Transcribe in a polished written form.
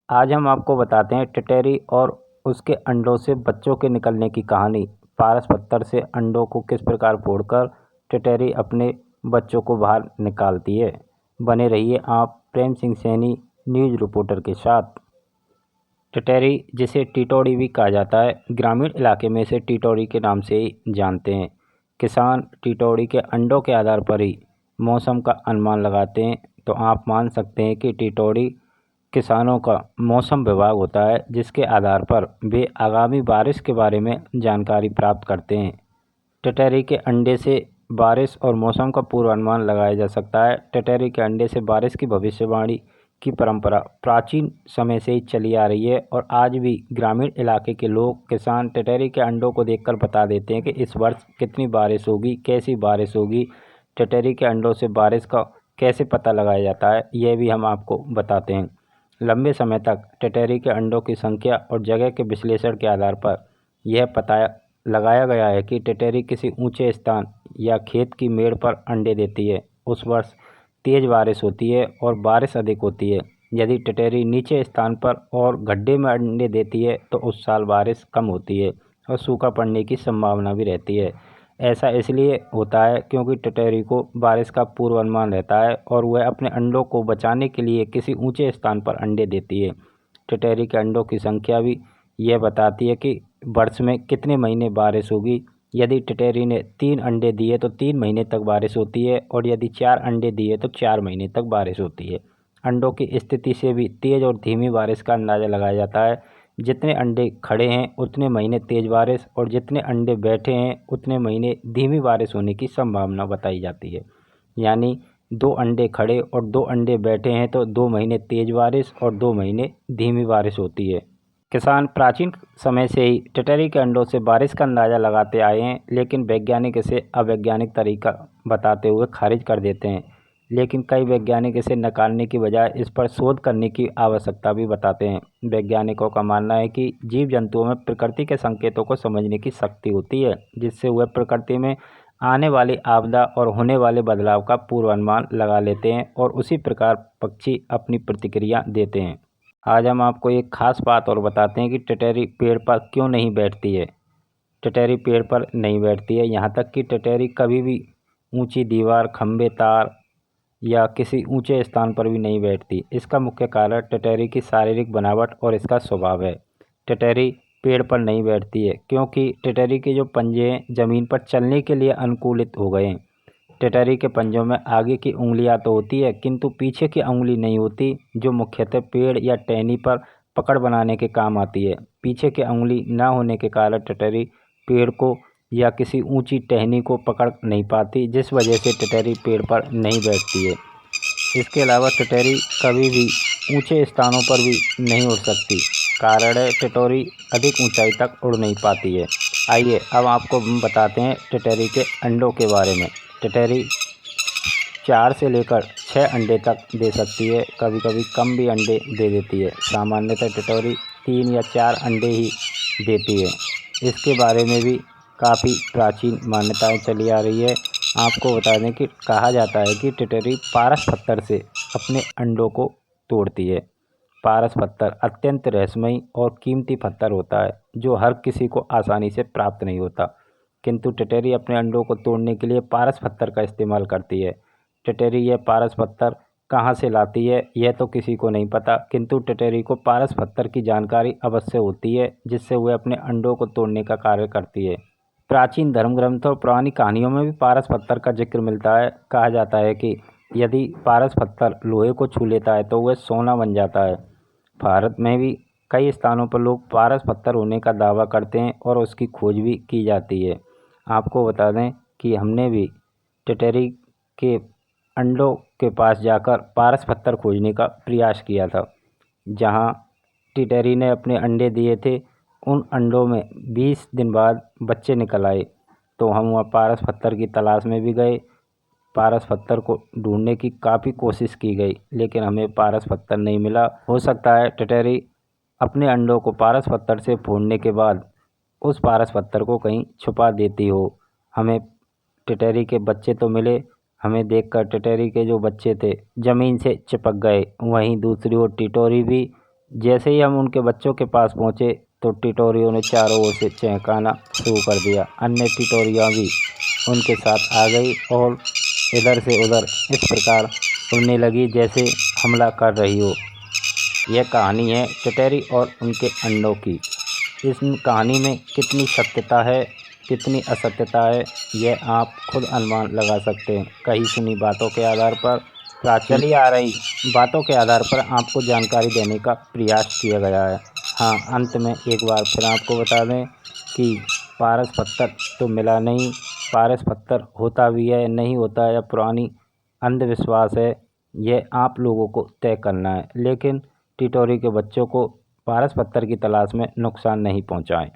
आज हम आपको बताते हैं टिटैरी और उसके अंडों से बच्चों के निकलने की कहानी। पारस पत्थर से अंडों को किस प्रकार फोड़कर टिटैरी अपने बच्चों को बाहर निकालती है। बने रहिए आप प्रेम सिंह सैनी न्यूज़ रिपोर्टर के साथ। टिटैरी, जिसे टिटौड़ी भी कहा जाता है, ग्रामीण इलाके में इसे टिटौड़ी के नाम से ही जानते हैं। किसान टिटौड़ी के अंडों के आधार पर ही मौसम का अनुमान लगाते हैं। तो आप मान सकते हैं कि टिटौड़ी किसानों का मौसम विभाग होता है, जिसके आधार पर वे आगामी बारिश के बारे में जानकारी प्राप्त करते हैं। टिटैरी के अंडे से बारिश और मौसम का पूर्वानुमान लगाया जा सकता है। टिटैरी के अंडे से बारिश की भविष्यवाणी की परंपरा प्राचीन समय से ही चली आ रही है और आज भी ग्रामीण इलाके के लोग किसान टिटैरी के अंडों को देखकर बता देते हैं कि इस वर्ष कितनी बारिश होगी, कैसी बारिश होगी। टिटैरी के अंडों से बारिश का कैसे पता लगाया जाता है, यह भी हम आपको बताते हैं। लंबे समय तक टिटैरी के अंडों की संख्या और जगह के विश्लेषण के आधार पर यह पता लगाया गया है कि टिटैरी किसी ऊंचे स्थान या खेत की मेड़ पर अंडे देती है। उस वर्ष तेज बारिश होती है और बारिश अधिक होती है। यदि टिटैरी नीचे स्थान पर और गड्ढे में अंडे देती है तो उस साल बारिश कम होती है और सूखा पड़ने की संभावना भी रहती है। ऐसा इसलिए होता है क्योंकि टिटैरी को बारिश का पूर्वानुमान रहता है और वह अपने अंडों को बचाने के लिए किसी ऊंचे स्थान पर अंडे देती है। टिटैरी के अंडों की संख्या भी यह बताती है कि वर्ष में कितने महीने बारिश होगी। यदि टिटैरी ने 3 अंडे दिए तो 3 महीने तक बारिश होती है और यदि 4 अंडे दिए तो 4 महीने तक बारिश होती है। अंडों की स्थिति से भी तेज़ और धीमी बारिश का अंदाज़ा लगाया जाता है। जितने अंडे खड़े हैं उतने महीने तेज़ बारिश और जितने अंडे बैठे हैं उतने महीने धीमी बारिश होने की संभावना बताई जाती है। यानी 2 अंडे खड़े और 2 अंडे बैठे हैं तो 2 महीने तेज़ बारिश और 2 महीने धीमी बारिश होती है। किसान प्राचीन समय से ही टिटैरी के अंडों से बारिश का अंदाज़ा लगाते आए हैं, लेकिन वैज्ञानिक इसे अवैज्ञानिक तरीका बताते हुए खारिज कर देते हैं। लेकिन कई वैज्ञानिक इसे नकारने की बजाय इस पर शोध करने की आवश्यकता भी बताते हैं। वैज्ञानिकों का मानना है कि जीव जंतुओं में प्रकृति के संकेतों को समझने की शक्ति होती है, जिससे वह प्रकृति में आने वाली आपदा और होने वाले बदलाव का पूर्वानुमान लगा लेते हैं और उसी प्रकार पक्षी अपनी प्रतिक्रिया देते हैं। आज हम आपको एक खास बात और बताते हैं कि टिटैरी पेड़ पर क्यों नहीं बैठती है। टिटैरी पेड़ पर नहीं बैठती है, यहाँ तक कि टिटैरी कभी भी ऊंची दीवार, खंभे, तार या किसी ऊंचे स्थान पर भी नहीं बैठती। इसका मुख्य कारण टिटैरी की शारीरिक बनावट और इसका स्वभाव है। टिटैरी पेड़ पर नहीं बैठती है क्योंकि टिटैरी के जो पंजे हैं ज़मीन पर चलने के लिए अनुकूलित हो गए हैं। टिटैरी के पंजों में आगे की उंगलियां तो होती है किंतु पीछे की उंगली नहीं होती, जो मुख्यतः पेड़ या टहनी पर पकड़ बनाने के काम आती है। पीछे की उंगली न होने के कारण टिटैरी पेड़ को या किसी ऊंची टहनी को पकड़ नहीं पाती, जिस वजह से टिटैरी पेड़ पर नहीं बैठती है। इसके अलावा टिटैरी कभी भी ऊंचे स्थानों पर भी नहीं उड़ सकती। कारण है टिटैरी अधिक ऊंचाई तक उड़ नहीं पाती है। आइए अब आपको हम बताते हैं टिटैरी के अंडों के बारे में। टिटैरी 4 से लेकर 6 अंडे तक दे सकती है, कभी कभी कम भी अंडे दे देती है। सामान्यतः टिटैरी 3 या 4 अंडे ही देती है। इसके बारे में भी काफ़ी प्राचीन मान्यताएं चली आ रही है। आपको बता दें कि कहा जाता है कि टिटैरी पारस पत्थर से अपने अंडों को तोड़ती है। पारस पत्थर अत्यंत रहस्यमयी और कीमती पत्थर होता है, जो हर किसी को आसानी से प्राप्त नहीं होता। किंतु टिटैरी अपने अंडों को तोड़ने के लिए पारस पत्थर का इस्तेमाल करती है। टिटैरी यह पारस पत्थर कहाँ से लाती है यह तो किसी को नहीं पता, किंतु टिटैरी को पारस पत्थर की जानकारी अवश्य होती है, जिससे वह अपने अंडों को तोड़ने का कार्य करती है। प्राचीन धर्म ग्रंथों और पुरानी कहानियों में भी पारस पत्थर का जिक्र मिलता है। कहा जाता है कि यदि पारस पत्थर लोहे को छू लेता है तो वह सोना बन जाता है। भारत में भी कई स्थानों पर लोग पारस पत्थर होने का दावा करते हैं और उसकी खोज भी की जाती है। आपको बता दें कि हमने भी टिटैरी के अंडों के पास जाकर पारस पत्थर खोजने का प्रयास किया था। जहां टिटैरी ने अपने अंडे दिए थे, उन अंडों में 20 दिन बाद बच्चे निकल आए। तो हम वहाँ पारस पत्थर की तलाश में भी गए। पारस पत्थर को ढूंढने की काफ़ी कोशिश की गई, लेकिन हमें पारस पत्थर नहीं मिला। हो सकता है टिटैरी अपने अंडों को पारस पत्थर से फोड़ने के बाद उस पारस पत्थर को कहीं छुपा देती हो। हमें टिटैरी के बच्चे तो मिले, हमें देखकर टिटैरी के जो बच्चे थे ज़मीन से चिपक गए। वहीं दूसरी ओर टिटैरी भी जैसे ही हम उनके बच्चों के पास पहुँचे तो टिटोरियों ने चारों ओर से चहकाना शुरू कर दिया। अन्य टिटोरियाँ भी उनके साथ आ गई और इधर से उधर इस प्रकार उड़ने लगी जैसे हमला कर रही हो। यह कहानी है टिटोरी और उनके अंडों की। इस कहानी में कितनी सत्यता है, कितनी असत्यता है, यह आप खुद अनुमान लगा सकते हैं। कही सुनी बातों के आधार पर, चली आ रही बातों के आधार पर आपको जानकारी देने का प्रयास किया गया है। हाँ, अंत में एक बार फिर आपको बता दें कि पारस पत्थर तो मिला नहीं। पारस पत्थर होता भी है, नहीं होता है, या पुरानी अंधविश्वास है, यह आप लोगों को तय करना है। लेकिन टिटोरी के बच्चों को पारस पत्थर की तलाश में नुकसान नहीं पहुंचाएं।